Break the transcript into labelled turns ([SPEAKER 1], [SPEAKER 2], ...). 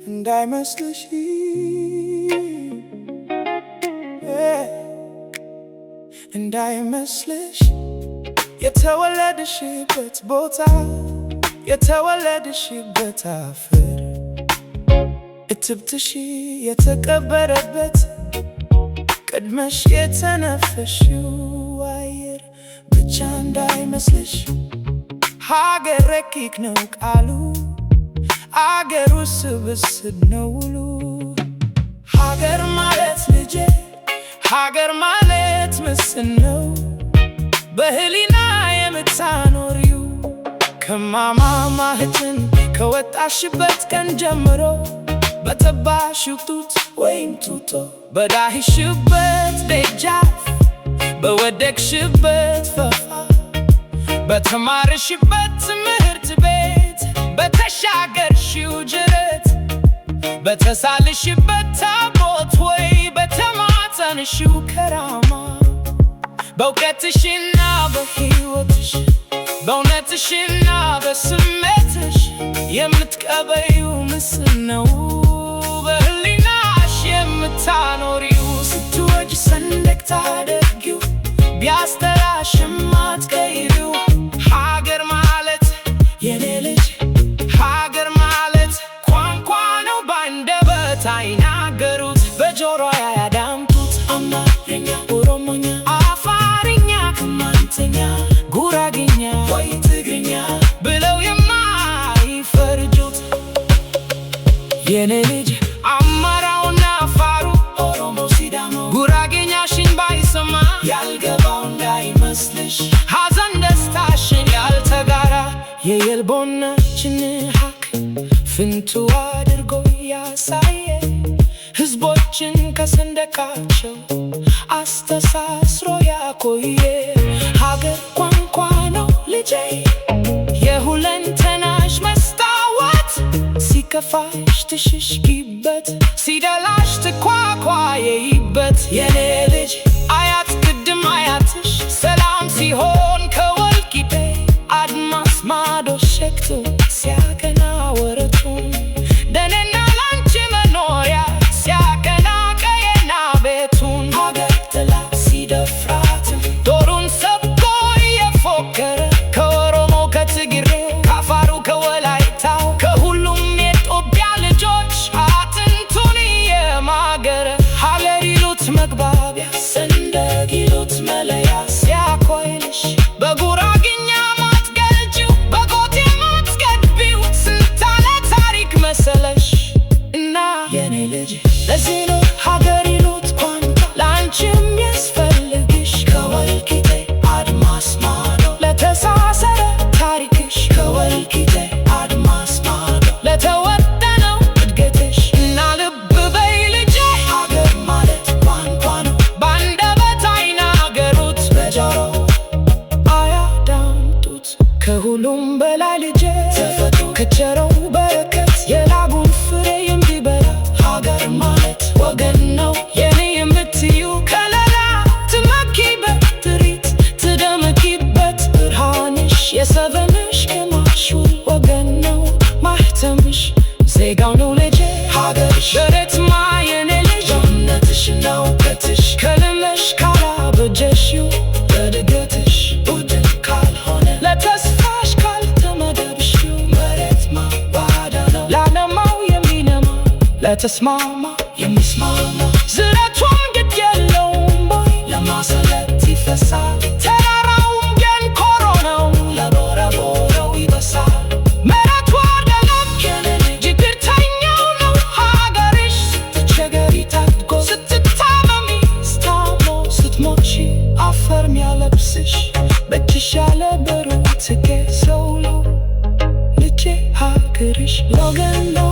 [SPEAKER 1] እንዳይመስልሽ እንዳይመስልሽ የተወለድሽበት ቦታ የተወለድሽበት አፈር እትብትሽ የተቀበረበት ቀድመሽ የተነፈሽው አየር ብቻ እንዳይመስልሽ ሀገር ረቂቅ ነው ቃሉ አገሩ ስብስብ ነው ውሉ ሀገር ማለት ልጄ ሀገር ማለት ምስል ነው በህሊና የምታኖሪው ከማማ ማህፀን ከወጣሽበት ቀን ጀምሮ በጠባሽው ጡት ወይም ጡጦ በዳህሽበት ደጃፍ በወደቅሽበት ፈፋ በተማርሽበት ትምህርት ቤት በተሻገርሽው ጅረት በተሳልሽበት ታቦት ወይ በተማፀንሽው ከራማ በእውቀትሽና በሕይወትሽ በእውነትሽና በስሜትሽ የምትቀበዪው ምስል ነው በህሊናሽ የምታኖሪው ስትወጂ ሰንደቅ ታደርጊው ቢያስጠላሽም አትቀይሪው ሀገር ማለት የኔ ልጅ ሀገር ማለት ቋንቋ ነው ባንደበት አይናገሩት በጆሮ ያዳምጡት አማርኛ ኦሮሞኛ አፋርኛ ቅማንተኛ ጉራጌኛ ወይ ትግርኛ ብለው የማይፈርጁት የኔ ልጅ አማራውና አፋሩ ኦሮሞ ሲዳሞ ጉራጌኛሽን ባይሰማ ያልገባው እንዳይመስልሽ ሐዘን ደስታሽን ያልተጋራ የየልቦናችን ሀቅ ፍንቱ አድርጎ ያሳየ ህዝቦችን ከሰንደቃቸው አስተሳስሮ ያቆየ ሀገር ቋንቋ ነው ልጄ የሁለንተናሽ መስታወት ሲከፋሽ ትሽሽጊበት ሲደላሽ ትኳኳየይበት የኔ ልጅ አያት ቅድም አያትሽ ሰላም ሲሆን ከወልቂጤ አድማስ ማዶ ሸክቶ ሲያቀና ወረቱን ደኔና ላንቺ መኖሪያ ሲያቀና ቀየና ቤቱን ሀገር ጥላ ሲደፍራትም ጦሩን ሰብቆ የፎከረ ከኦሮሞ ከትግሬው ከአፋሩ ከወላይታው ከሁሉም የኢትዮጵያ ልጆች አጥንቱን የማገረ ሀገር ይሉት መግባቢያ ሰንደቅ ይሉት መለያ ሲያኮይልሽ በጉራግኛ ማትገልጪው በጎቴ ማትገድቢው ስንታለ ታሪክ መሰለሽ እና የኔ ልጅ ለዚህ ነው ሀገር ይሉት ቋንቋ ለአንቺም ያስፈልግሽ ከወልቂጤ አድማስ ማዶ ለተሳሰረ ታሪክሽ ከወልቂጤ አድማስ ማዶ ለተወጠነው እድገትሽ እና ልብ በይ ልጄ ሀገር ማለት ቋንቋ ነው ባንደበት አይናገሩት በጆሮ አያዳምጡት ከሁሉም በላይ ልጄ ተፈጥሮ ከቸረው በረከት የላቡን ፍሬ የሚበላ ሀገር ማለት ወገን ነው የኔ የምትዩ ከለላ ትመኪበት ትሪት ትደምቂበት ብርሃንሽ የሰበነሽ ግማሽ ወገን ነው ማህተምሽ ዜጋው ነው ልጄ ሀገርሽ በሬትማ የኔ ልጅ እውነትሽና እውቀትሽ ከልለሽ ካላበጀሽው ለእድገትሽ ቡድን ካልሆነ ለተስፋሽ ካልተመደብሽው መሬትማ ባዳ ነው ላለማው የሚለማ ለተስማማ የሚስማማ ዝረቱም ግድ የለውም ቦይ ለማሰለት ይፈሳል ተራራውም ገንኮሮ ነው ለቦረቦረው ይበሳል መሬቱ አይደለም ችግርተኛው ነው ሀገርሽ ስትቸገሪ ታድጎ ስትታመሚ ስታሞ ስትሞቺ አፈር ሚያለብስሽ በእጅሽ ያለ ብሩ ትጌ ሰው ነው ልጄ ሀገርሽ ለወገን ነው